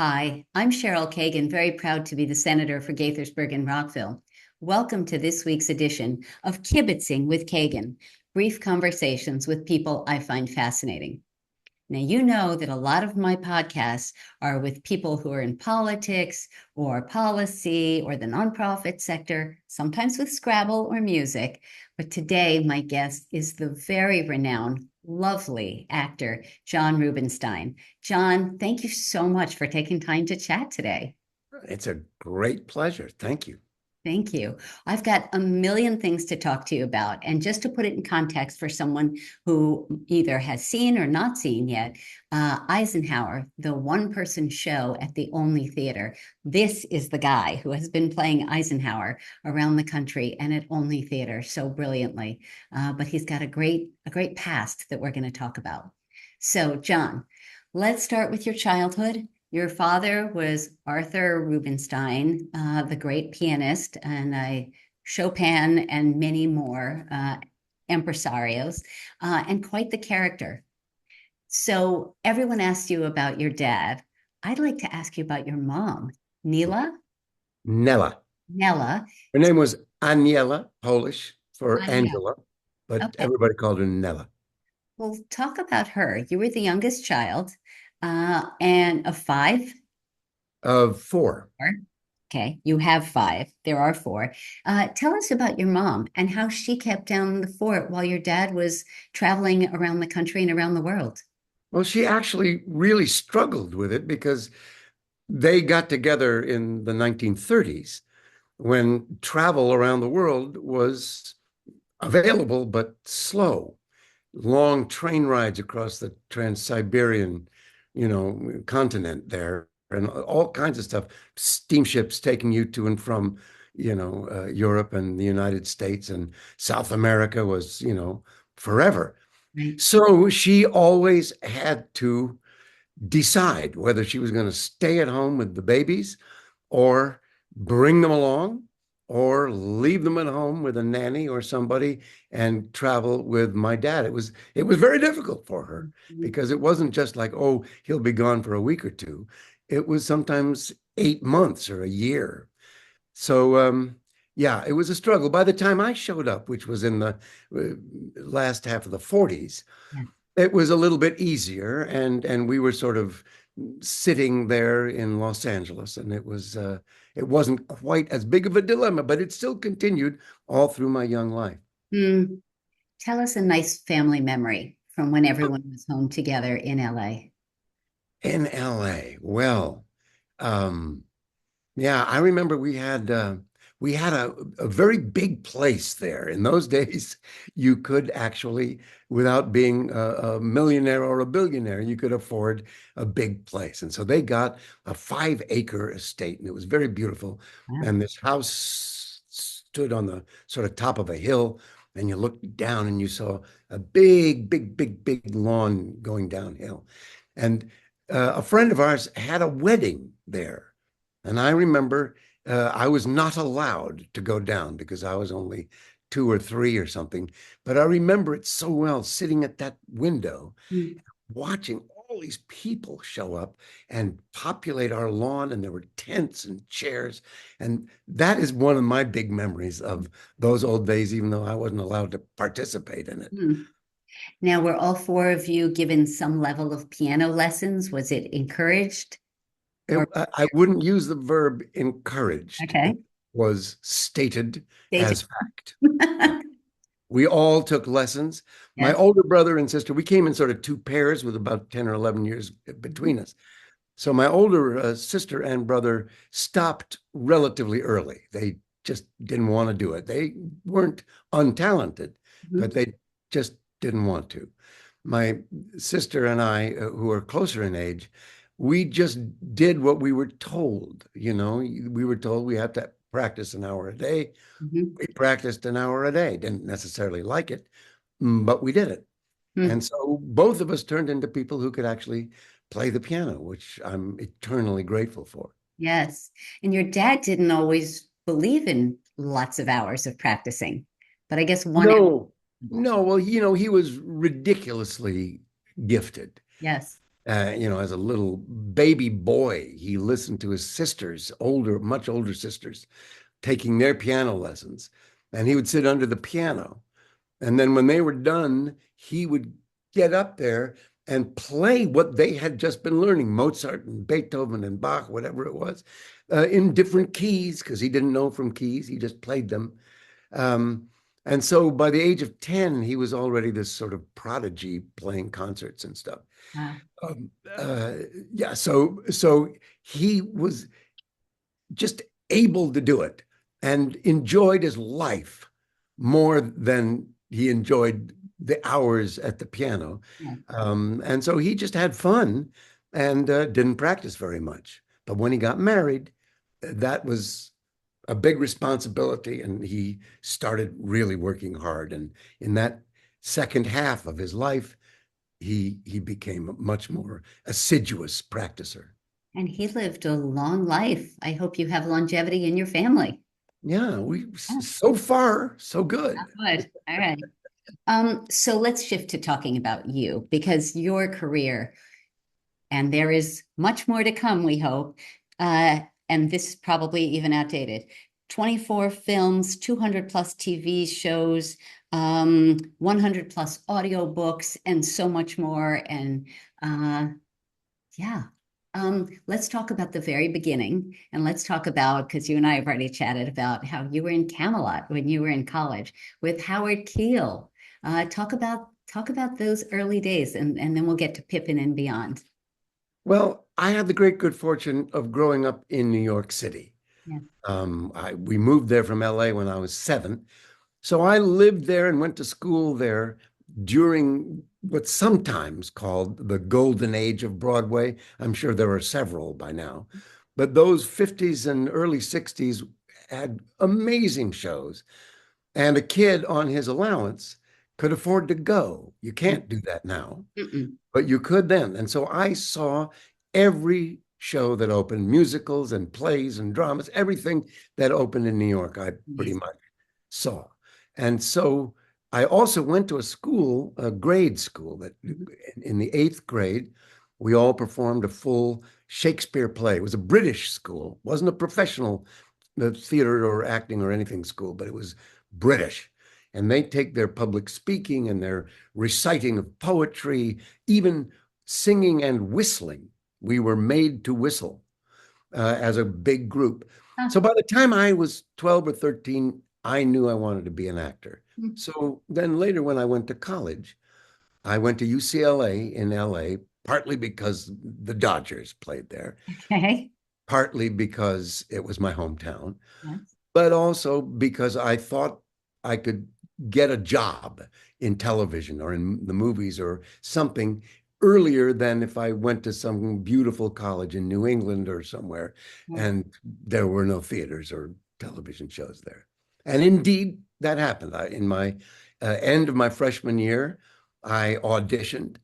Hi, I'm Cheryl Kagan, very proud to be the Senator for Gaithersburg and Rockville. Welcome to this week's edition of Kibbitzing with Kagan, brief conversations with people I find fascinating. Now, you know that a lot of my podcasts are with people who are in politics or policy or the nonprofit sector, sometimes with Scrabble or music. But today, my guest is the very renowned, lovely actor, John Rubinstein. John, thank you so much for taking time to chat today. It's a great pleasure. Thank you. Thank you. I've got a million things to talk to you about. And just to put it in context for someone who either has seen or not seen yet, Eisenhower, the one-person show at the Olney Theatre, this is the guy who has been playing Eisenhower around the country and at Olney Theatre so brilliantly. But he's got a great past that we're going to talk about. So, John, let's start with your childhood. Your father was Arthur Rubinstein, the great pianist, and Chopin and many more impresarios, and quite the character. So everyone asked you about your dad. I'd like to ask you about your mom, Nila? Nella. Nella. Her name was Aniela, Polish for Anya. Angela, but Okay. everybody called her Nella. Well, talk about her. You were the youngest child, and of five. Of four. Four. Okay, you have five. There are four. Tell us about your mom and how she kept down the fort while your dad was traveling around the country and around the world. Well, she actually really struggled with it because they got together in the 1930s when travel around the world was available but slow. Long train rides across the Trans-Siberian, continent there, and all kinds of stuff. Steamships taking you to and from, Europe and the United States, and South America was, forever. Right. So she always had to decide whether she was going to stay at home with the babies or bring them along or leave them at home with a nanny or somebody and travel with my dad. It was very difficult for her Mhm. because it wasn't just like, oh, he'll be gone for a week or two. It was sometimes 8 months or a year. So yeah, it was a struggle. By the time I showed up, which was in the last half of the 40s, Yeah. it was a little bit easier, and we were sort of sitting there in Los Angeles, and it wasn't quite as big of a dilemma, but it still continued all through my young life. Hmm. Tell us a nice family memory from when everyone was home together in LA. In LA, well, um, yeah, I remember we had a very big place there. In those days, you could actually, without being a millionaire or a billionaire, you could afford a big place. And so they got a 5-acre estate, and it was very beautiful. Wow. And this house stood on the sort of top of a hill, and you looked down and you saw a big, big, big, big lawn going downhill. And a friend of ours had a wedding there. And I remember I was not allowed to go down because I was only 2 or 3 or something. But I remember it so well, sitting at that window, Mm. watching all these people show up and populate our lawn. And there were tents and chairs. And that is one of my big memories of those old days, even though I wasn't allowed to participate in it. Mm. Now, were all four of you given some level of piano lessons? Was it encouraged or I wouldn't use the verb encouraged. It okay? was stated Dated. as fact. We all took lessons. My Yes. older brother and sister, we came in sort of two pairs with about 10 or 11 years between us. So my older sister and brother stopped relatively early. They just didn't want to do it. They weren't untalented, Mhm. but they just didn't want to. My sister and I, who are closer in age, we just did what we were told. We were told we had to practice an hour a day. Mhm. We practiced an hour a day. Didn't necessarily like it, but we did it. Mhm. And so both of us turned into people who could actually play the piano, which I'm eternally grateful for. Yes. And your dad didn't always believe in lots of hours of practicing, but I guess 1 hour. No, no. Well, he was ridiculously gifted. Yes. As a little baby boy, he listened to his sisters, much older sisters, taking their piano lessons. And he would sit under the piano. And then when they were done, he would get up there and play what they had just been learning, Mozart and Beethoven and Bach, whatever it was, in different keys, because he didn't know from keys. He just played them. And so by the age of 10, he was already this sort of prodigy playing concerts and stuff. Wow. Um, uh, yeah, so he was just able to do it and enjoyed his life more than he enjoyed the hours at the piano. Yeah. And so he just had fun and didn't practice very much. But when he got married, that was a big responsibility, and he started really working hard. And in that second half of his life, he became a much more assiduous practicer. And he lived a long life. I hope you have longevity in your family. Yeah, Yeah, so far so good. good. All right. So let's shift to talking about you, because your career, and there is much more to come, we hope. And this is probably even outdated. 24 films, 200 plus TV shows, 100 plus audiobooks, and so much more. And yeah. Let's talk about the very beginning, and let's talk about, because you and I have already chatted about how you were in Camelot when you were in college with Howard Keel. Talk about those early days, and then we'll get to Pippin and beyond. Well, I had the great good fortune of growing up in New York City. Yeah. We moved there from LA when I was 7. So I lived there and went to school there during what's sometimes called the golden age of Broadway. I'm sure there are several by now, but those 50s and early 60s had amazing shows. And a kid on his allowance could afford to go. You can't do that now, Mm-mm. but you could then. And so I saw every show that opened, musicals and plays and dramas, everything that opened in New York, I pretty Amazing. much saw. And so I also went to a grade school, that in the 8th grade, we all performed a full Shakespeare play. It was a British school, wasn't a professional theater or acting or anything school, but it was British. And they take their public speaking and their reciting of poetry, even singing and whistling. We were made to whistle as a big group. Huh. So by the time I was 12 or 13, I knew I wanted to be an actor. So then later, when I went to college, I went to UCLA in LA, partly because the Dodgers played there, Okay. partly because it was my hometown, Yes. but also because I thought I could get a job in television or in the movies or something earlier than if I went to some beautiful college in New England or somewhere Yeah. and there were no theaters or television shows there. And indeed, that happened. In my end of my freshman year, I auditioned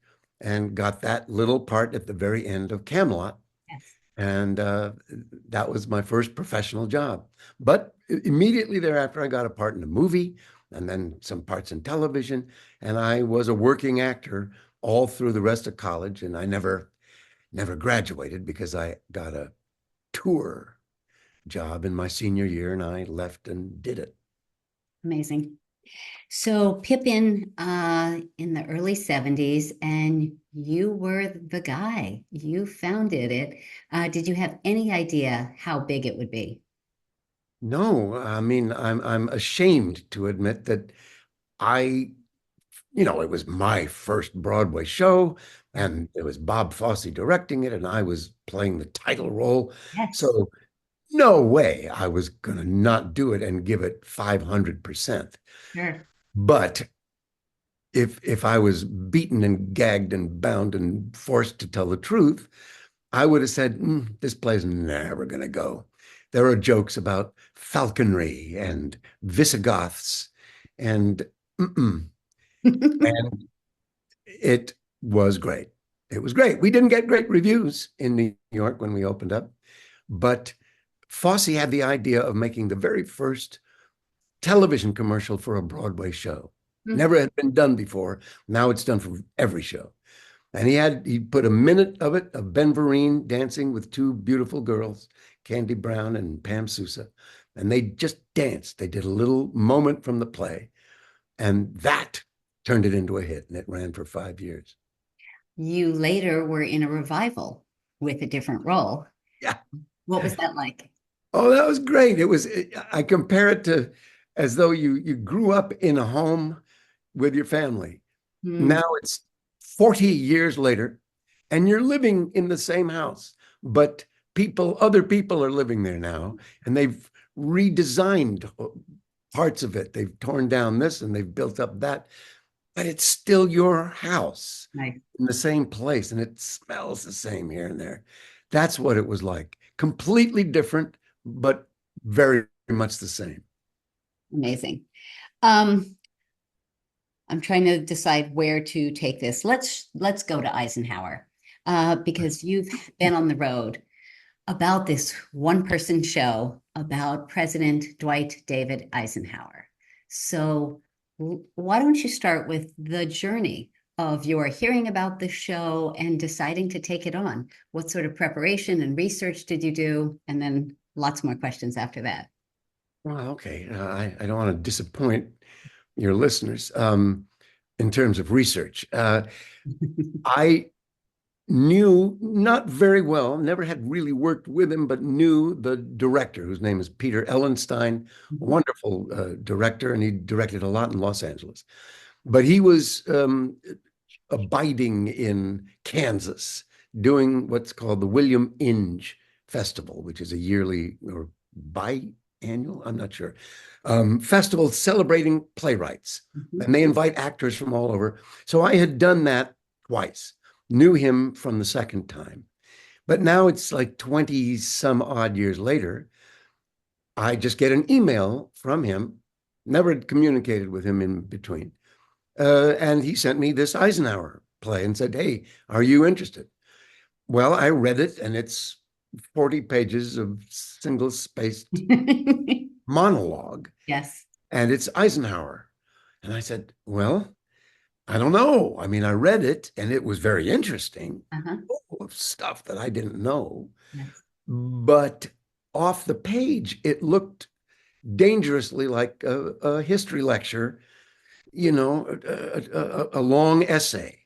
and got that little part at the very end of Camelot. Yes. And that was my first professional job. But immediately thereafter, I got a part in a movie and then some parts in television. And I was a working actor all through the rest of college. And I never graduated because I got a tour job in my senior year and I left and did it. Amazing. So Pippin in the early 70s, and you were the guy. You founded it. Did you have any idea how big it would be? No, I mean, I'm ashamed to admit that I, it was my first Broadway show, Yeah. and it was Bob Fosse directing it, and I was playing the title role. Yes. So no way I was going to not do it and give it 500%. Sure. But if I was beaten and gagged and bound and forced to tell the truth, I would have said, this play's never going to go. There are jokes about falconry and Visigoths, and and it was great. It was great. We didn't get great reviews in New York when we opened up, but Fosse had the idea of making the very first television commercial for a Broadway show. Never had been done before. Now it's done for every show. And he put a minute of it of Ben Vereen dancing with two beautiful girls, Candy Brown and Pam Sousa. And they just danced. They did a little moment from the play. And that turned it into a hit. And it ran for 5 years. You later were in a revival with a different role. Yeah. What was that like? Oh, that was great. I compare it to as though you grew up in a home with your family. Hmm. Now it's 40 years later, and you're living in the same house, but other people are living there now, and they've redesigned parts of it. They've torn down this and they've built up that, but it's still your house Nice. in the same place, and it smells the same here and there. That's what it was like. Completely different, but very much the same. Amazing. I'm trying to decide where to take this. Let's go to Eisenhower, because you've been on the road about this one-person show about President Dwight David Eisenhower. So why don't you start with the journey of your hearing about the show and deciding to take it on? What sort of preparation and research did you do? And then lots more questions after that. Well, okay. I don't want to disappoint your listeners in terms of research. I knew not very well, never had really worked with him, but knew the director, whose name is Peter Ellenstein, wonderful director, and he directed a lot in Los Angeles. But he was abiding in Kansas, doing what's called the William Inge Festival, which is a yearly or biannual, I'm not sure, festival celebrating playwrights. And they invite actors from all over. So I had done that twice, knew him from the second time. But now it's like 20 some odd years later, I just get an email from him, never had communicated with him in between. And he sent me this Eisenhower play and said, "Hey, are you interested?" Well, I read it, and it's 40 pages of single-spaced monologue. Yes. And it's Eisenhower. And I said, well, I don't know. I mean, I read it, and it was very interesting, full of stuff that I didn't know. Yes. But off the page, it looked dangerously like a history lecture, a long essay.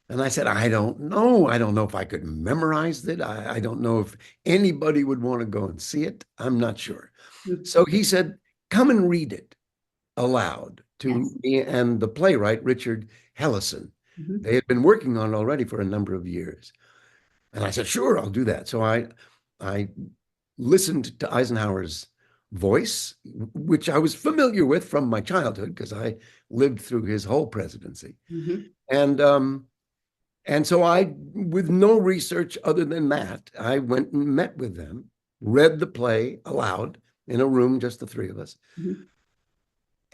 And I said, I don't know. I don't know if I could memorize it. I don't know if anybody would want to go and see it. I'm not sure. So he said, come and read it aloud to me and the playwright, Richard Hellison. They had been working on it already for a number of years. And I said, sure, I'll do that. So I listened to Eisenhower's voice, which I was familiar with from my childhood because I lived through his whole presidency. And so with no research other than that, I went and met with them, read the play aloud in a room, just the three of us.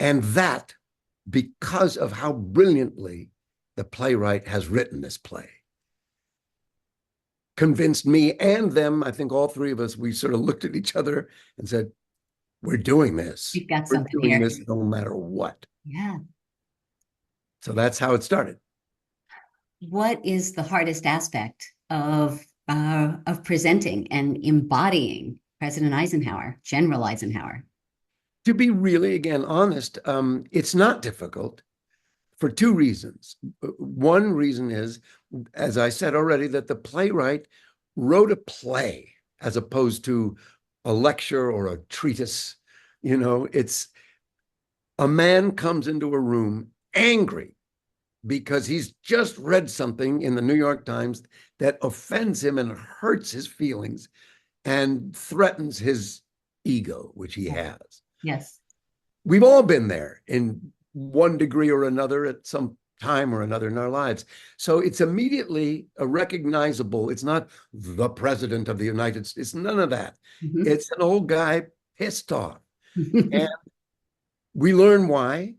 And that, because of how brilliantly the playwright has written this play, convinced me and them, I think all three of us, we sort of looked at each other and said, we're doing this. You've got We're something doing here. this no matter what. Yeah. So that's how it started. What is the hardest aspect of presenting and embodying President Eisenhower, General Eisenhower? To be really, again, honest, it's not difficult for two reasons. One reason is, as I said already, that the playwright wrote a play as opposed to a lecture or a treatise. It's a man comes into a room angry because he's just read something in the New York Times that offends him and hurts his feelings and threatens his ego, which he has. Yes. We've all been there in one degree or another at some time or another in our lives. So it's immediately a recognizable, it's not the president of the United States, it's none of that. It's an old guy pissed off. And we learn why.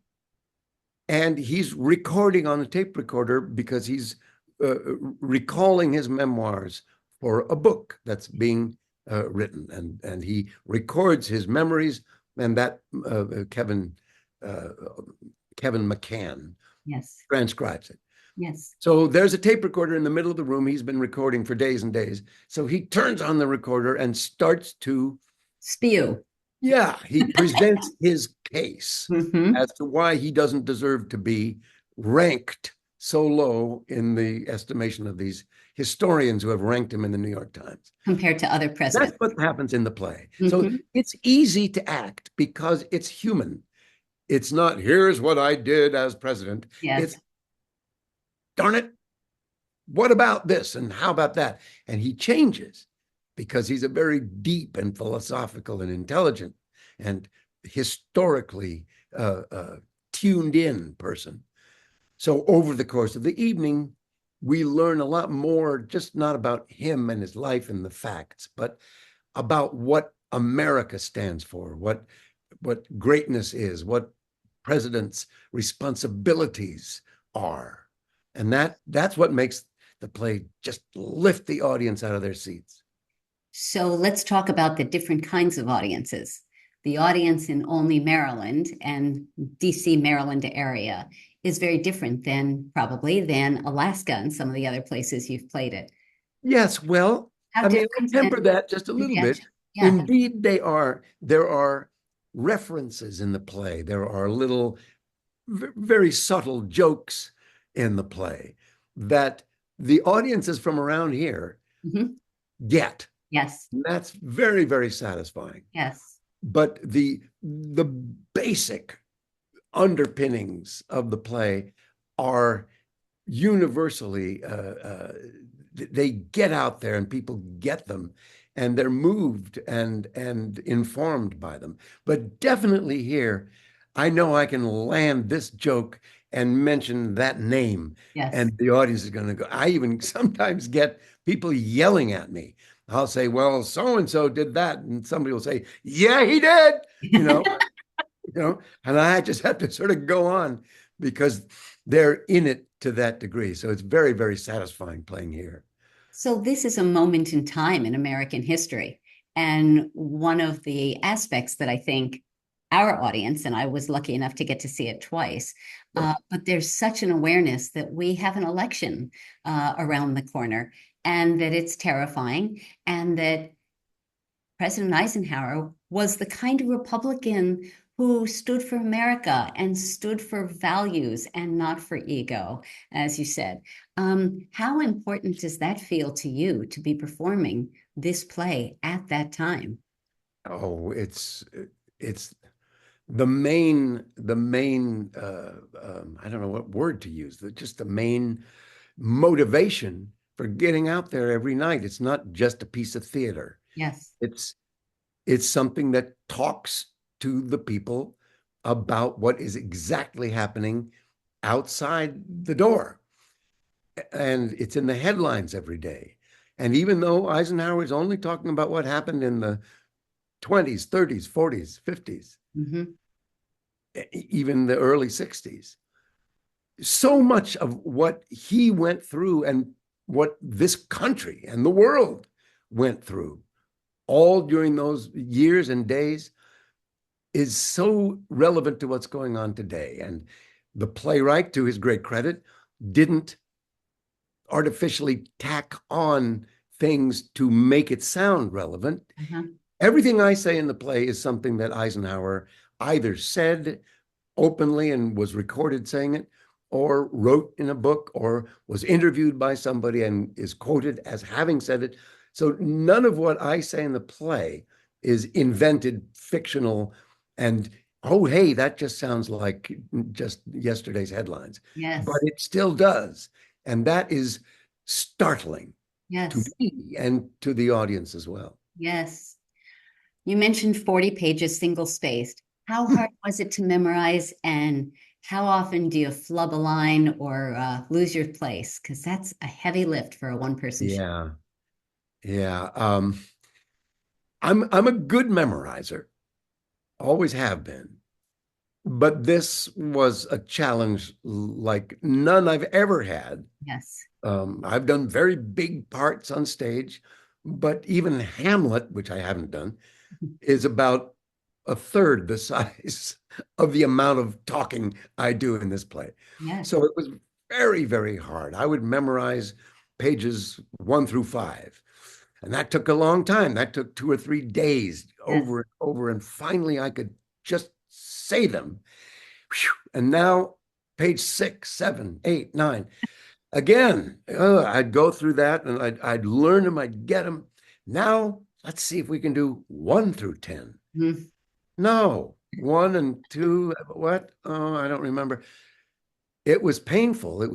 And he's recording on a tape recorder because he's recalling his memoirs for a book that's being written. And he records his memories, and that Kevin McCann transcribes it. Yes. So there's a tape recorder in the middle of the room. He's been recording for days and days. So he turns on the recorder and starts to, Spew. yeah, he presents his case Hmm. as to why he doesn't deserve to be ranked so low in the estimation of these historians who have ranked him in the New York Times. Compared to other That's presidents. what happens in the play. So Hmm. it's easy to act because it's human. It's not, here's what I did as president. Yes. It's, darn it, what about this? And how about that? And he changes because he's a very deep and philosophical and intelligent and historically tuned in person. So over the course of the evening, we learn a lot more, just not about him and his life and the facts, but about what America stands for, what greatness is, what presidents' responsibilities are. And that's what makes the play just lift the audience out of their seats. So let's talk about the different kinds of audiences. The audience in Olney, Maryland and DC, Maryland area is very different than probably than Alaska and some of the other places you've played it. Yes, well, How I mean, I different temper and that just a little bit. yeah. Indeed, they are. There are references in the play. There are little, very subtle jokes in the play that the audiences from around here Mhm. get. Yes. And that's very, very satisfying. Yes. But the basic underpinnings of the play are universally they get out there and people get them and they're moved and informed by them. But definitely here, I know I can land this joke and mention that name, Yes. and the audience is going to go. I even sometimes get people yelling at me. I'll say, well, so and so did that, and somebody will say, yeah, he did, you know. And I just have to sort of go on because they're in it to that degree. So it's very, very satisfying playing here. So this is a moment in time in American history. And one of the aspects that I think our audience, and I was lucky enough to get to see it twice, but there's such an awareness that we have an election around the corner and that it's terrifying and that President Eisenhower was the kind of Republican who stood for America and stood for values and not for ego, as you said. How important does that feel to you to be performing this play at that time? Oh, it's the main I don't know what word to use, just the main motivation for getting out there every night. It's not just a piece of theater. Yes. It's something that talks to the people about what is exactly happening outside the door. And it's in the headlines every day. And even though Eisenhower is only talking about what happened in the 20s, 30s, 40s, 50s, Mm-hmm. even the early 60s, so much of what he went through and what this country and the world went through all during those years and days is so relevant to what's going on today. And the playwright, to his great credit, didn't artificially tack on things to make it sound relevant. Uh-huh. Everything I say in the play is something that Eisenhower either said openly and was recorded saying it, or wrote in a book, or was interviewed by somebody and is quoted as having said it. So none of what I say in the play is invented, fictional, and oh, hey, that just sounds like just yesterday's headlines. But Yes. it still does. And that is startling to Yes. me and to the audience as well. Yes. You mentioned 40 pages, single spaced. How hard was it to memorize, and how often do you flub a line or lose your place? Because that's a heavy lift for a one-person show. Yeah. Yeah. I'm a good memorizer, always have been. But this was a challenge like none I've ever had. Yes. I've done very big parts on stage, but even Hamlet, which I haven't done, is about a third the size of the amount of talking I do in this play. Yes. So it was very, very hard. I would memorize pages 1 through 5. And that took a long time. That took 2 or 3 days Yes. over and over. And finally, I could just say them. Whew. And now, page 6, 7, 8, 9. Again, I'd go through that and I'd learn them, I'd get them. Now, let's see if we can do 1 through 10. Mhm. No, 1 and 2. What? Oh, I don't remember. It was painful. It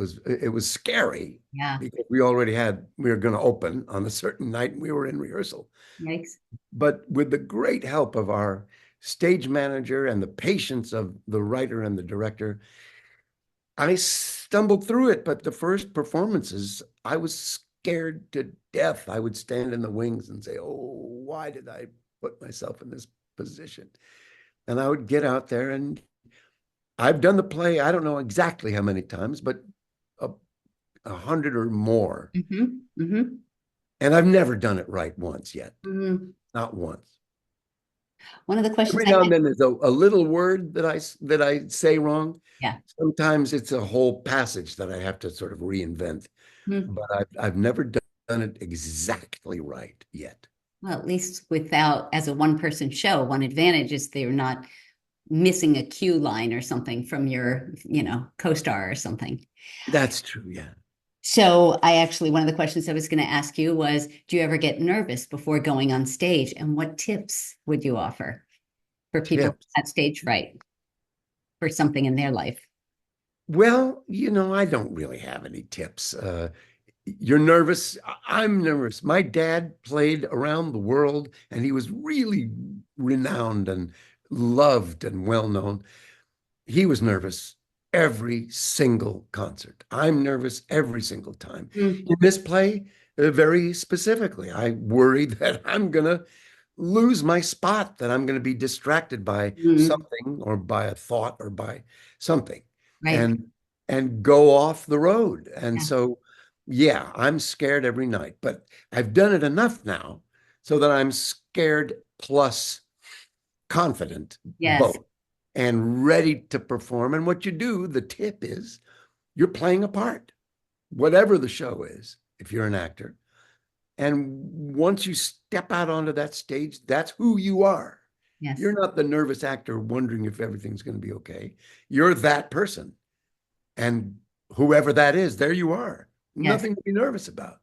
was scary Yeah. because we were going to open on a certain night and we were in rehearsal. Yikes. But with the great help of our stage manager and the patience of the writer and the director, I stumbled through it. But the first performances, I was scared to death. I would stand in the wings and say, "Oh, why did I put myself in this position?" And I would get out there, and I've done the play, I don't know exactly how many times, but 100 or more. Hmm. Hmm. And I've never done it right once yet. Hmm. Not once. One of the questions Every I now and had, then there's a little word that I say wrong. yeah. Sometimes it's a whole passage that I have to sort of reinvent, Hmm. but I've never done it exactly right yet. Well, at least without, as a one-person show, one advantage is they're not missing a cue line or something from your, co-star or something. That's true, yeah. So one of the questions I was going to ask you was, do you ever get nervous before going on stage? And what tips would you offer for people Tips. at stage fright for something in their life? Well, I don't really have any tips. You're nervous. I'm nervous. My dad played around the world and he was really renowned and loved and well known. He was nervous every single concert. I'm nervous every single time. Mm. In this play, very specifically, I worry that I'm going to lose my spot, that I'm going to be distracted by Mm. something or by a thought or by something Right. and go off the road. And Yeah. so, yeah, I'm scared every night, but I've done it enough now so that I'm scared plus confident, Yes. both, and ready to perform. And what you do, the tip is you're playing a part, whatever the show is, if you're an actor. And once you step out onto that stage, that's who you are. Yes. You're not the nervous actor wondering if everything's going to be okay. You're that person. And whoever that is, there you are. Yes. Nothing to be nervous about.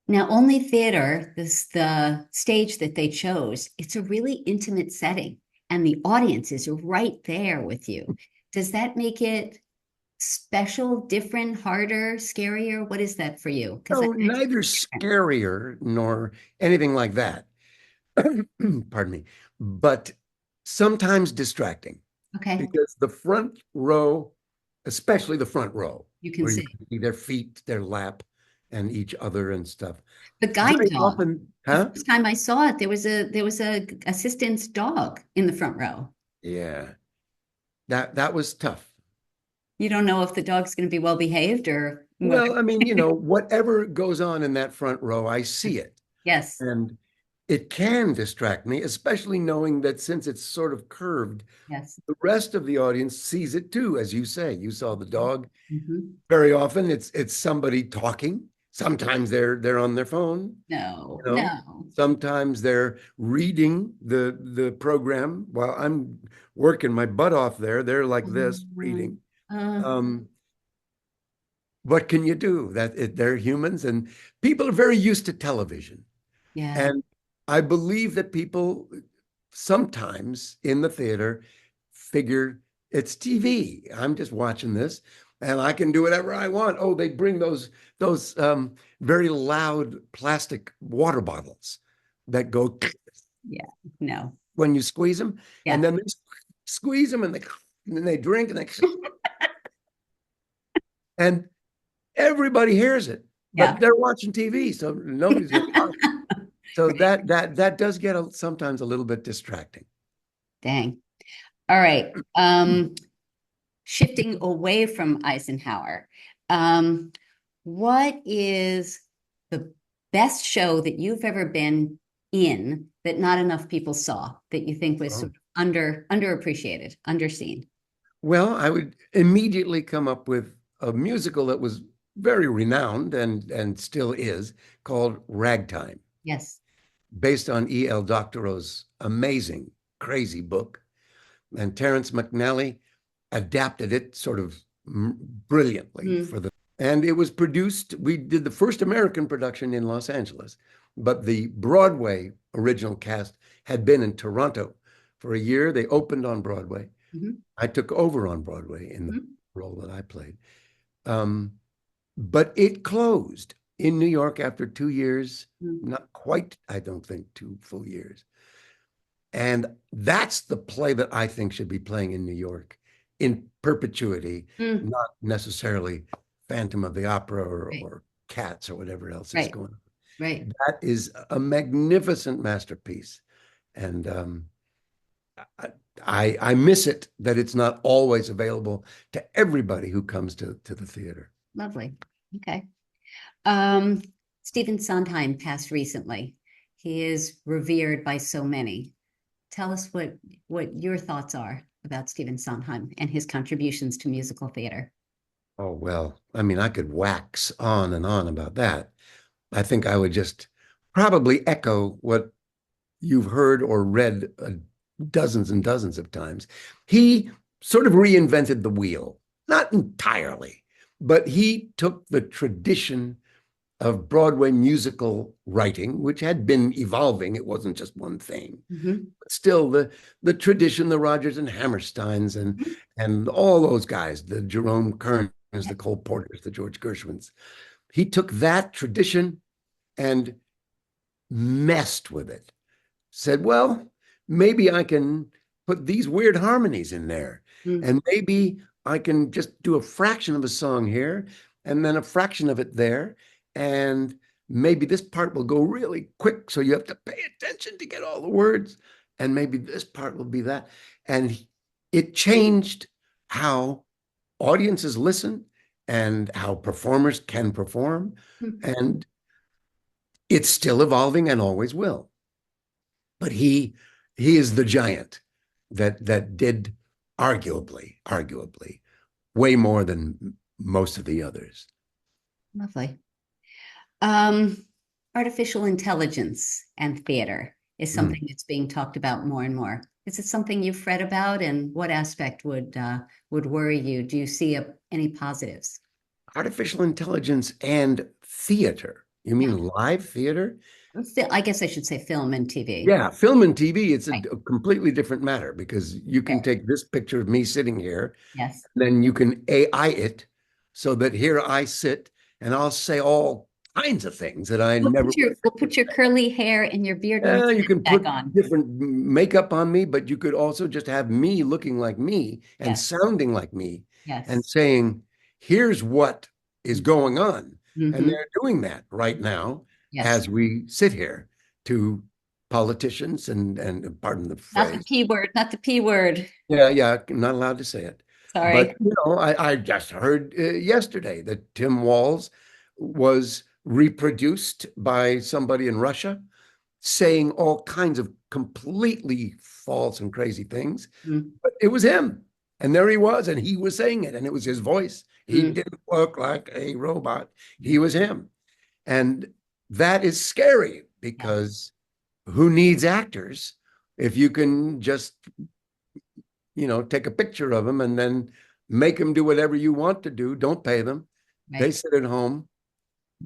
Now, Olney Theatre, the stage that they chose, it's a really intimate setting, and the audience is right there with you. Does that make it special, different, harder, scarier? What is that for you? Because No, neither scarier nor anything like that. Pardon me. But sometimes distracting okay, because the front row, especially the front row, you can where you see can see their feet, their lap, and each other and stuff. the guide Very dog. often, The huh? first time I saw it, there was a assistant's dog in the front row. Yeah, that was tough. You don't know if the dog's going to be well behaved or whatever. Well, I mean, whatever goes on in that front row, I see it. Yes, And it can distract me, especially knowing that since it's sort of curved, yes. the rest of the audience sees it too, as you say. You saw the dog. Mhm. Very often it's somebody talking. Sometimes they're on their phone, No, you know. no. Sometimes they're reading the program while I'm working my butt off there. They're like this reading. Uh, Um, what can you do? They're humans and people are very used to television. yeah. And I believe that people sometimes in the theater figure it's TV. I'm just watching this and I can do whatever I want. Oh, they bring those very loud plastic water bottles that go Yeah. No. when you squeeze them, and Yeah. then they squeeze them and then they drink and everybody hears it, Yeah. but they're watching TV, so nobody's going to. So that does get sometimes a little bit distracting. Dang. All right. Shifting away from Eisenhower, um, what is the best show that you've ever been in that not enough people saw that you think was Oh. sort of underappreciated, underseen? Well, I would immediately come up with a musical that was very renowned and still is, called Ragtime, Yes. based on E.L. Doctorow's amazing, crazy book. And Terrence McNally adapted it sort of brilliantly for the, and it was produced, we did the first American production in Los Angeles, but the Broadway original cast had been in Toronto for a year. They opened on Broadway. I took over on Broadway in the role that I played. But it closed in New York after 2 years, not quite, I don't think, 2 full years. And that's the play that I think should be playing in New York in perpetuity, not necessarily Phantom of the Opera or Cats or whatever else is going on. Right. That is a magnificent masterpiece. And I miss it that it's not always available to everybody who comes to the theater. Lovely. Okay. Stephen Sondheim passed recently. He is revered by so many. Tell us what your thoughts are about Stephen Sondheim and his contributions to musical theater. Oh, well, I mean, I could wax on and on about that. I think I would just probably echo what you've heard or read dozens and dozens of times. He sort of reinvented the wheel, not entirely, but he took the tradition of Broadway musical writing, which had been evolving. It wasn't just one thing. But still, the tradition, the Rodgers and Hammersteins and all those guys, the Jerome Kerns, the Cole Porters, the George Gershwins. He took that tradition and messed with it. Said, well, maybe I can put these weird harmonies in there. And maybe I can just do a fraction of a song here and then a fraction of it there. And maybe this part will go really quick, so you have to pay attention to get all the words. And maybe this part will be that. And it changed how audiences listen and how performers can perform. And it's still evolving and always will. But he is the giant that did arguably way more than most of the others. Lovely. Artificial intelligence and theater is something that's being talked about more and more. Is it something you've read about, and what aspect would worry you? Do you see any positives? Artificial intelligence and theater. You mean live theater? I guess I should say film and TV. Yeah, film and TV, it's a completely different matter, because you can take this picture of me sitting here, then you can AI it so that here I sit and I'll say all kinds of things that I never. We'll put your curly hair and your beard. Yeah, you can put different makeup on me, but you could also just have me looking like me and sounding like me and saying, here's what is going on. And they're doing that right now as we sit here, to politicians and pardon the phrase. Not the P word, not the P word. Yeah, I'm not allowed to say it. Sorry. But, I just heard yesterday that Tim Walz was reproduced by somebody in Russia, saying all kinds of completely false and crazy things. But it was him. And there he was, and he was saying it, and it was his voice. He didn't look like a robot. He was him. And that is scary, because who needs actors if you can just, take a picture of them and then make them do whatever you want to do. Don't pay them. They sit at home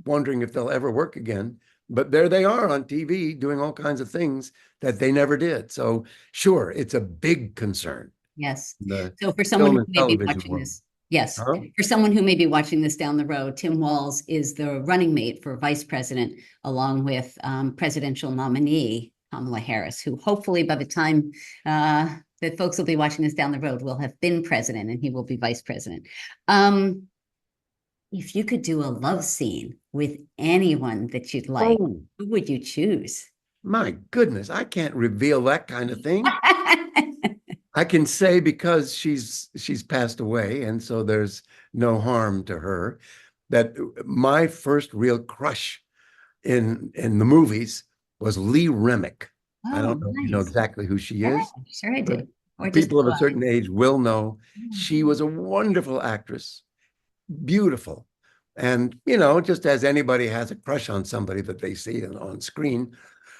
wondering if they'll ever work again. But there they are on TV doing all kinds of things that they never did. So sure, it's a big concern. Yes. So for someone who may be watching this, for someone who may be watching this down the road, Tim Walz is the running mate for vice president, along with presidential nominee Kamala Harris, who hopefully by the time that folks will be watching this down the road will have been president, and he will be vice president. If you could do a love scene with anyone that you'd like, who would you choose? My goodness, I can't reveal that kind of thing. I can say, because she's passed away, and so there's no harm to her, that my first real crush in the movies was Lee Remick. I don't know if you know exactly who she is. Sure I do. People of a certain age will know. She was a wonderful actress, beautiful. And, you know, just as anybody has a crush on somebody that they see on screen,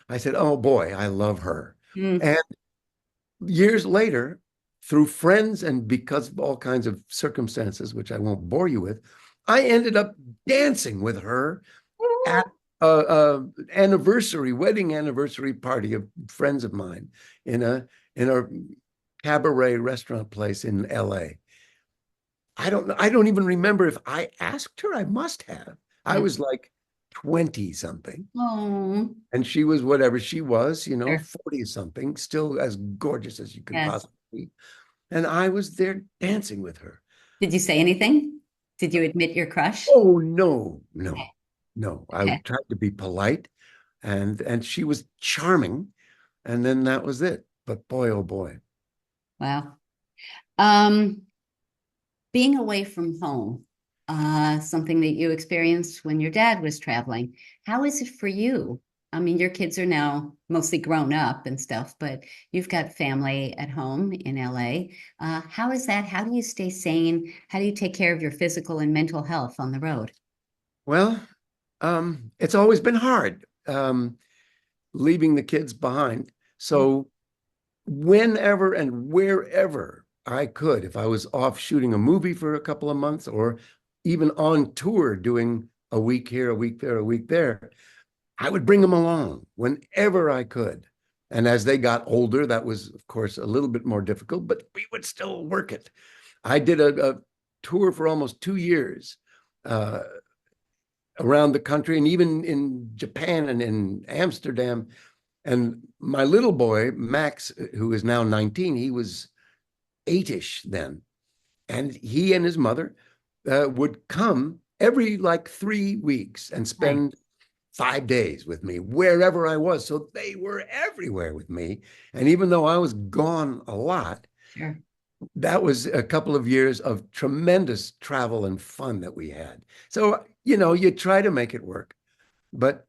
I said, oh boy, I love her. Mm. And years later, through friends and because of all kinds of circumstances, which I won't bore you with, I ended up dancing with her at a wedding anniversary party of friends of mine in a cabaret restaurant place in LA. I don't even remember if I asked her. I must have. I Yeah. was like 20 something. Oh, And she was whatever she was, you know, sure. 40 something, still as gorgeous as you can Yes. possibly be. And I was there dancing with her. Did you say anything? Did you admit your crush? Oh no, no, Okay. no. I Okay. tried to be polite and she was charming. And then that was it. But boy, oh boy. Wow. Um, Being away from home, something that you experienced when your dad was traveling. How is it for you? I mean, your kids are now mostly grown up and stuff, but you've got family at home in LA. How is that? How do you stay sane? How do you take care of your physical and mental health on the road? Well, it's always been hard, leaving the kids behind. Yeah. So whenever and wherever I could, if I was off shooting a movie for a couple of months or even on tour doing a week here, a week there, a week there, I would bring them along whenever I could. And as they got older, that was, of course, a little bit more difficult, but we would still work it. I did a tour for almost 2 years uh, around the country and even in Japan and in Amsterdam. And my little boy, Max, who is now 19, he was 8-ish then. And he and his mother would come every like 3 weeks and Right. spend 5 days with me wherever I was. So they were everywhere with me. And even though I was gone a lot, Sure. that was a couple of years of tremendous travel and fun that we had. So, you know, you try to make it work. But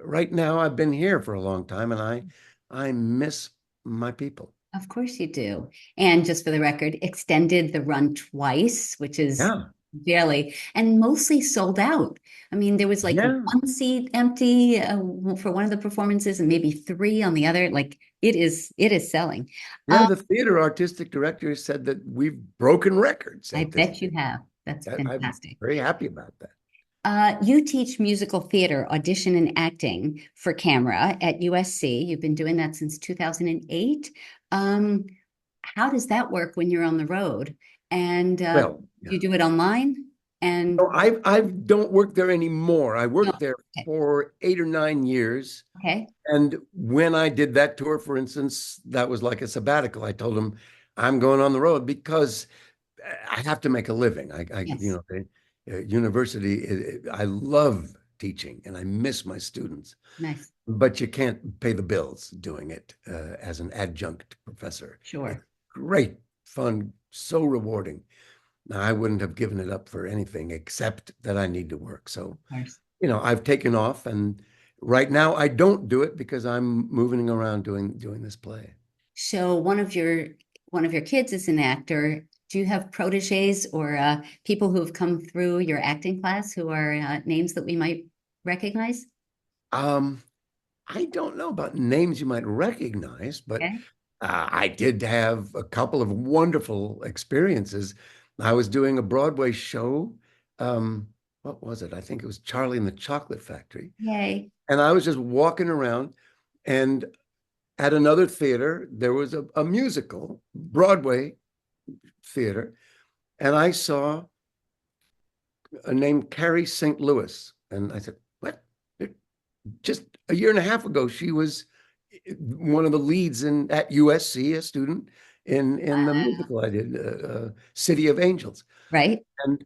right now, I've been here for a long time, and I miss my people. Of course you do. And just for the record, extended the run twice, which is Yeah, barely, and mostly sold out. I mean, there was like yeah, one seat empty for one of the performances and maybe three on the other. Like it is selling. yeah. Um, The theater artistic director said that we've broken records I at this bet you thing. have. That's I'm fantastic. very happy about that. You teach musical theater, audition, and acting for camera at USC. You've been doing that since 2008. Um, how does that work when you're on the road? And Well, do yeah. you do it online? And So I don't work there anymore. I no, worked there okay, for 8 or 9 years. okay, And when I did that tour, for instance, that was like a sabbatical. I told them I'm going on the road because I have to make a living. You yes, know, the university, I love teaching and I miss my students, nice, but you can't pay the bills doing it as an adjunct professor. It's sure, great fun, so rewarding. Now, I wouldn't have given it up for anything except that I need to work. So, of course. you know, I've taken off and right now I don't do it because I'm moving around doing this play. So one of your kids is an actor. Do you have proteges or people who have come through your acting class who are names that we might recognize? Um, I don't know about names you might recognize, but Okay. I did have a couple of wonderful experiences. I was doing a Broadway show. What was it? I think it was Charlie and the Chocolate Factory. Yay. And I was just walking around, and at another theater, there was a musical, Broadway theater, and I saw a name Carrie St. Louis. And I said, what? Just a year and a half ago, she was one of the leads at USC, a student in the musical I did, City of Angels. Right? And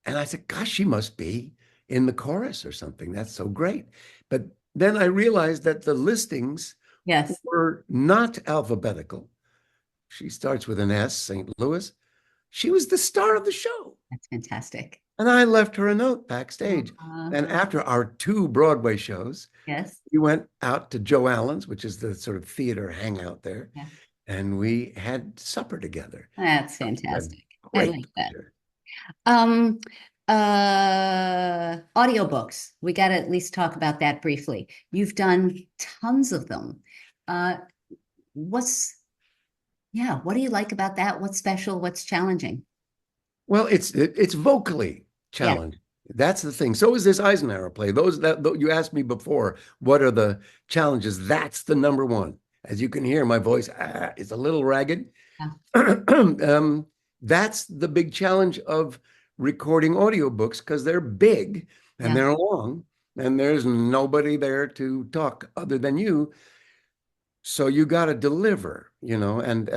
and I said, gosh, she must be in the chorus or something. That's so great. But then I realized that the listings Yes. were not alphabetical. She starts with an S, St. Louis. She was the star of the show. That's fantastic. And I left her a note backstage. Uh, And after our two Broadway shows, yes. we went out to Joe Allen's, which is the sort of theater hangout there, Yeah. and we had supper together. That's A fantastic. I great like that. pleasure. Um, audiobooks. We got to at least talk about that briefly. You've done tons of them. Uh, what's, yeah, what do you like about that? What's special? What's challenging? Well, it's vocally Yeah. challenging. That's the thing. So is this Eisenhower play. Those that you asked me before, what are the challenges? That's the number one. As you can hear, my voice is a little ragged. Yeah. That's the big challenge of recording audiobooks because they're big and Yeah. they're long, and there's nobody there to talk other than you. So you got to deliver, and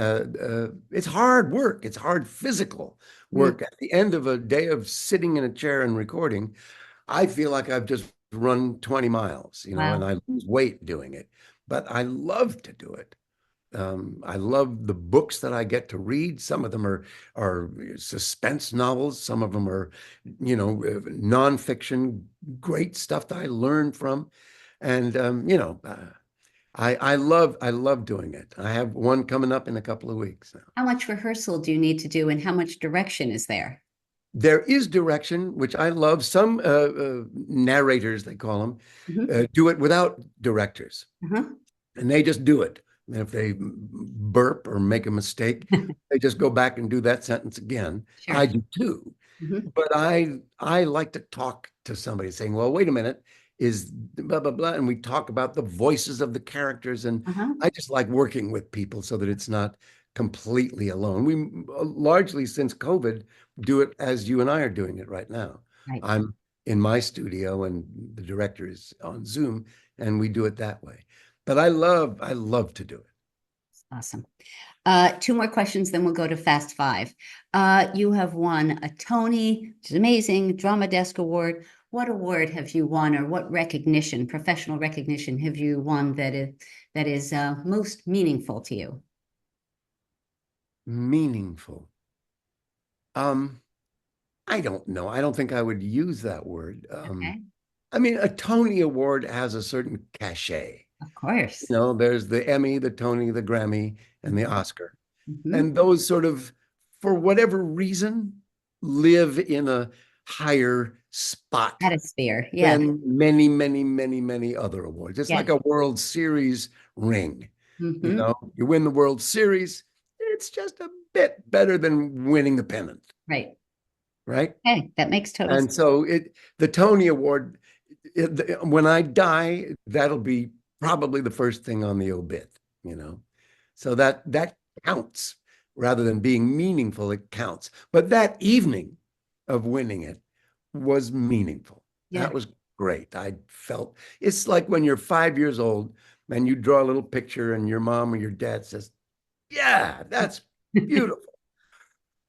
it's hard work. It's hard physical Mm, work. At the end of a day of sitting in a chair and recording, I feel like I've just run 20 miles, and wow. I lose weight doing it. But I love to do it. I love the books that I get to read. Some of them are suspense novels. Some of them are, nonfiction, great stuff that I learn from. And I love doing it. I have one coming up in a couple of weeks now. How much rehearsal do you need to do and how much direction is there? There is direction, which I love. Some narrators, they call them, Mhm. do it without directors, Uh-huh. and they just do it. And if they burp or make a mistake, they just go back and do that sentence again. Sure. I do too. Mhm. But I like to talk to somebody saying, well, wait a minute, is blah, blah, blah. And we talk about the voices of the characters. And Uh-huh. I just like working with people so that it's not completely alone. We largely, since COVID, do it as you and I are doing it right now. Right. I'm in my studio and the director is on Zoom, and we do it that way. But I love to do it. Awesome. Two more questions, then we'll go to Fast Five. You have won a Tony, which is amazing, Drama Desk Award. What award have you won, or what recognition, professional recognition, have you won that is most meaningful to you? Meaningful. Um, I don't know. I don't think I would use that word. Okay, I mean, a Tony Award has a certain cachet. of course. There's the Emmy, the Tony, the Grammy, and the Oscar. Mhm. And those sort of, for whatever reason, live in a higher spot Stratosphere, yeah, than many, many, many, many other awards. It's yeah. like a World Series ring. Hmm. You win the World Series, it's just a bit better than winning the pennant, Right. right? Hey, that makes total And sense. so the Tony Award, when I die, that'll be probably the first thing on the obit, you know. So that counts rather than being meaningful, it counts. But that evening of winning it was meaningful. Yeah. That was great. I felt it's like when you're 5 years old and you draw a little picture and your mom or your dad says, "Yeah, that's And beautiful."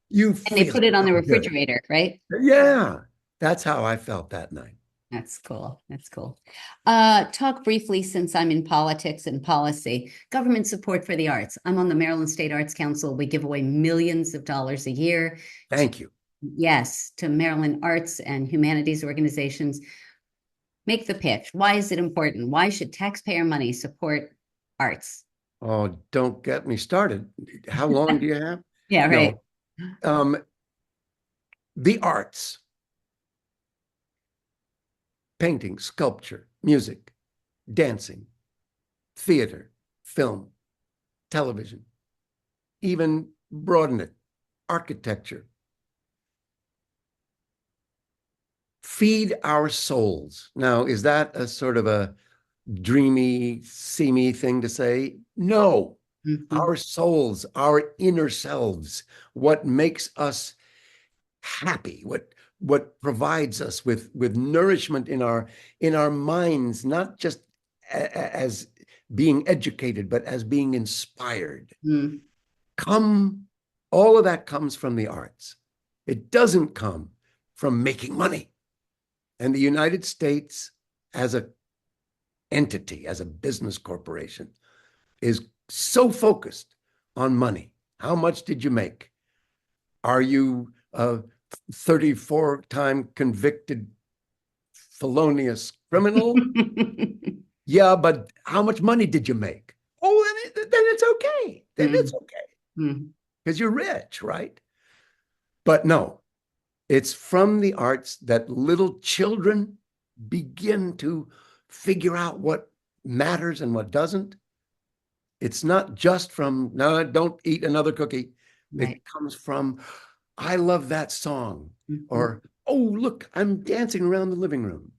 You they feel put it on the so good. refrigerator, right? Yeah, that's how I felt that night. That's cool. That's cool. Talk briefly, since I'm in politics and policy, government support for the arts. I'm on the Maryland State Arts Council. We give away millions of dollars a year to, Thank you. yes, to Maryland arts and humanities organizations. Make the pitch. Why is it important? Why should taxpayer money support arts? Oh, don't get me started. How long do you have? Yeah, right. No. Um, the arts, painting, sculpture, music, dancing, theater, film, television, even broaden it, architecture, feed our souls. Now, is that a sort of a dreamy, seamy thing to say? No. Mhm. Our souls, our inner selves, what makes us happy, what provides us with nourishment in our minds, not just as being educated, but as being inspired. Mm. Come, all of that comes from the arts. It doesn't come from making money. And the United States, as a entity, as a business corporation, is so focused on money. How much did you make? Are you a 34-time convicted felonious criminal? Yeah, but how much money did you make? Oh, then it's okay. Then it's Mm. okay Mm. because you're rich, right? But no, It's from the arts that little children begin to figure out what matters and what doesn't. It's not just from, no, don't eat another cookie. Right. It comes from, I love that song. Mhm. Or, oh, look, I'm dancing around the living room.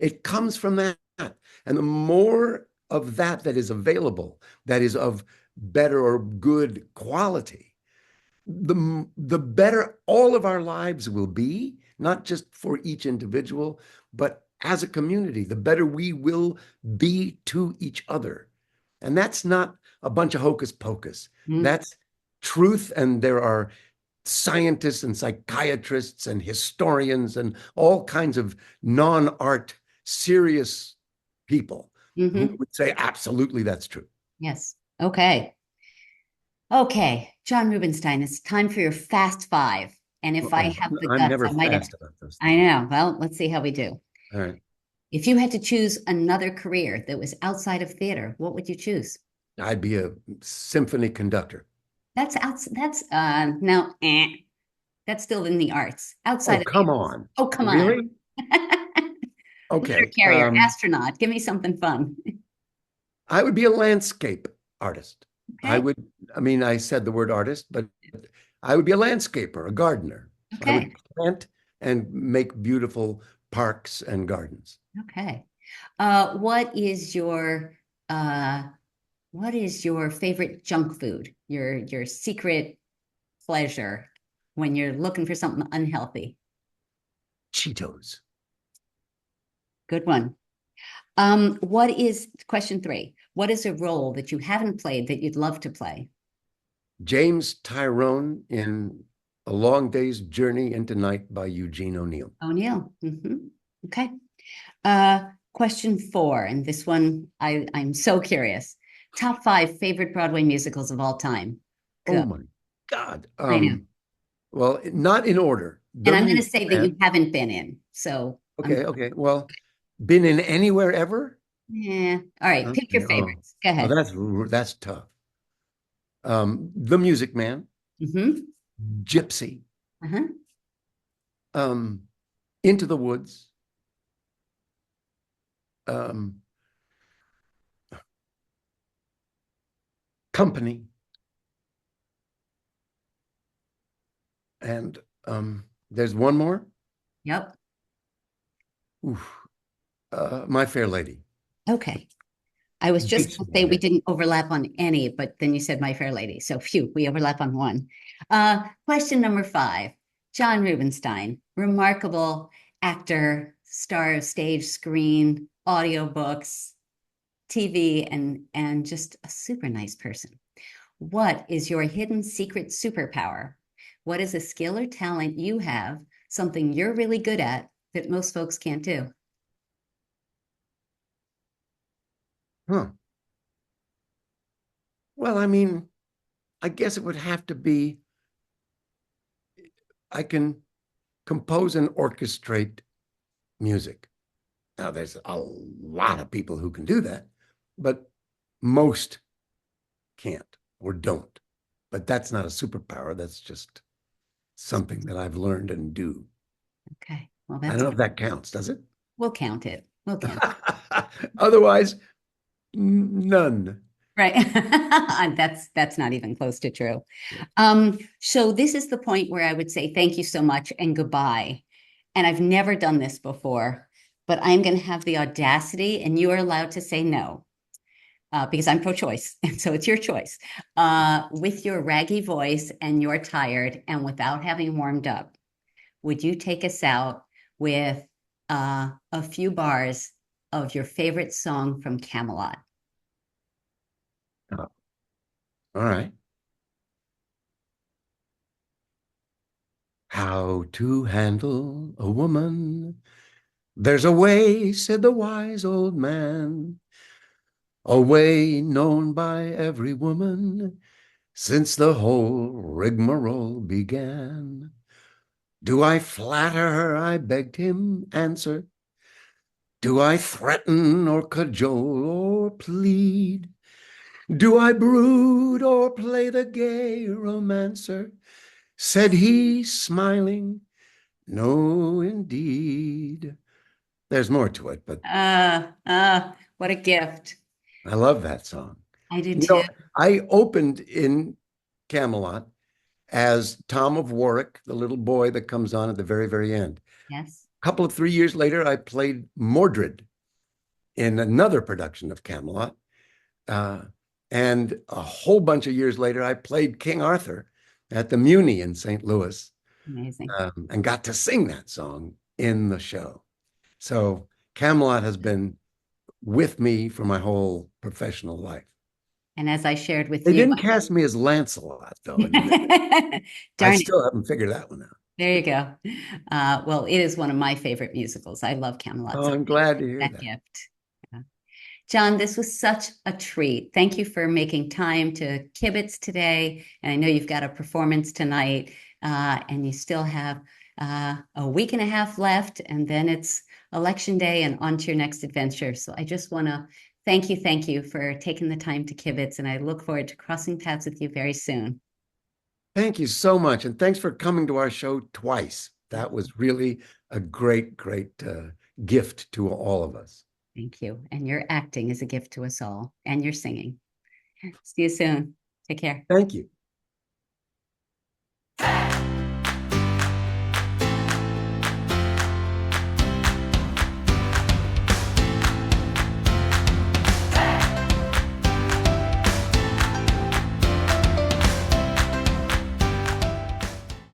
It comes from that. And the more of that is available, that is of better or good quality, the better all of our lives will be, not just for each individual, but as a community, the better we will be to each other. And that's not a bunch of hocus pocus. That's truth. And there are scientists and psychiatrists and historians and all kinds of non-art serious people who would say, absolutely, that's true. Yes. Okay. Okay, John Rubinstein, it's time for your fast five. And if I have the I'm guts, never I might have. fast about those I things. know. Well, let's see how we do. All right. If you had to choose another career that was outside of theater, what would you choose? I'd be a symphony conductor. That's no, that's still in the arts. Outside Oh, of come theater. on. Oh, come on. Really? Okay. Letter carrier, astronaut. Give me something fun. I would be a landscape artist. Okay. I said the word artist, but I would be a landscaper, a gardener. I would Okay. plant and make beautiful parks and gardens. Okay. What is your favorite junk food? Your secret pleasure when you're looking for something unhealthy? Cheetos. Good one. What is question 3? What is a role that you haven't played that you'd love to play? James Tyrone in A Long Day's Journey into Night by Eugene O'Neill. O'Neill. Okay. Question 4, and this one I'm so curious. Top 5 favorite Broadway musicals of all time. Go. Oh my God. I know. Well, not in order. And I'm going to say that you haven't been in. So Okay. Well, been in anywhere ever? yeah. All right. Pick your favorites. Go ahead. That's tough. The Music Man, Gypsy, Into the Woods, Company, and there's one more. Yep. My Fair Lady. Okay. I was just going to say we didn't overlap on any, but then you said My Fair Lady. So phew, we overlap on one. Question number 5. John Rubinstein, remarkable actor, star of stage, screen, audiobooks, TV, and just a super nice person. What is your hidden secret superpower? What is a skill or talent you have, something you're really good at that most folks can't do? Huh. Well, I guess it would have to be, I can compose and orchestrate music. Now, there's a lot of people who can do that, but most can't or don't. But that's not a superpower. That's just something that I've learned and do. Okay. Well, I don't know if that counts, does it? We'll count it. We'll count it. Otherwise, none. Right. That's not even close to true. So this is the point where I would say thank you so much and goodbye. And I've never done this before, but I'm going to have the audacity, and you are allowed to say no, because I'm pro-choice, and so it's your choice. With your raggy voice and you're tired and without having warmed up, would you take us out with a few bars of your favorite song from Camelot? All right. How to handle a woman. There's a way, said the wise old man, a way known by every woman since the whole rigmarole began. Do I flatter her? I begged him answer. Do I threaten or cajole or plead? Do I brood or play the gay romancer? Said he, smiling, No, indeed. There's more to it, but What a gift. I love that song. I do You too. know, I opened in Camelot as Tom of Warwick, the little boy that comes on at the very, very end. Yes. A couple of 3 years later, I played Mordred in another production of Camelot. Uh, and a whole bunch of years later, I played King Arthur at the Muni in St. Louis, Amazing. and got to sing that song in the show. So Camelot has been with me for my whole professional life. And as I shared with They you, didn't cast me as Lancelot, though. I darn it. still haven't figured that one out. There you go. Well, it is one of my favorite musicals. I love Camelot. Oh, So I'm glad to hear that that. gift. Yeah. John, this was such a treat. Thank you for making time to kibitz today. And I know you've got a performance tonight, and you still have a week and a half left, and then it's election day and on to your next adventure. So I just want to thank you for taking the time to kibitz, and I look forward to crossing paths with you very soon. Thank you so much. And thanks for coming to our show twice. That was really a great, great gift to all of us. Thank you. And your acting is a gift to us all, and your singing. See you soon. Take care. Thank you.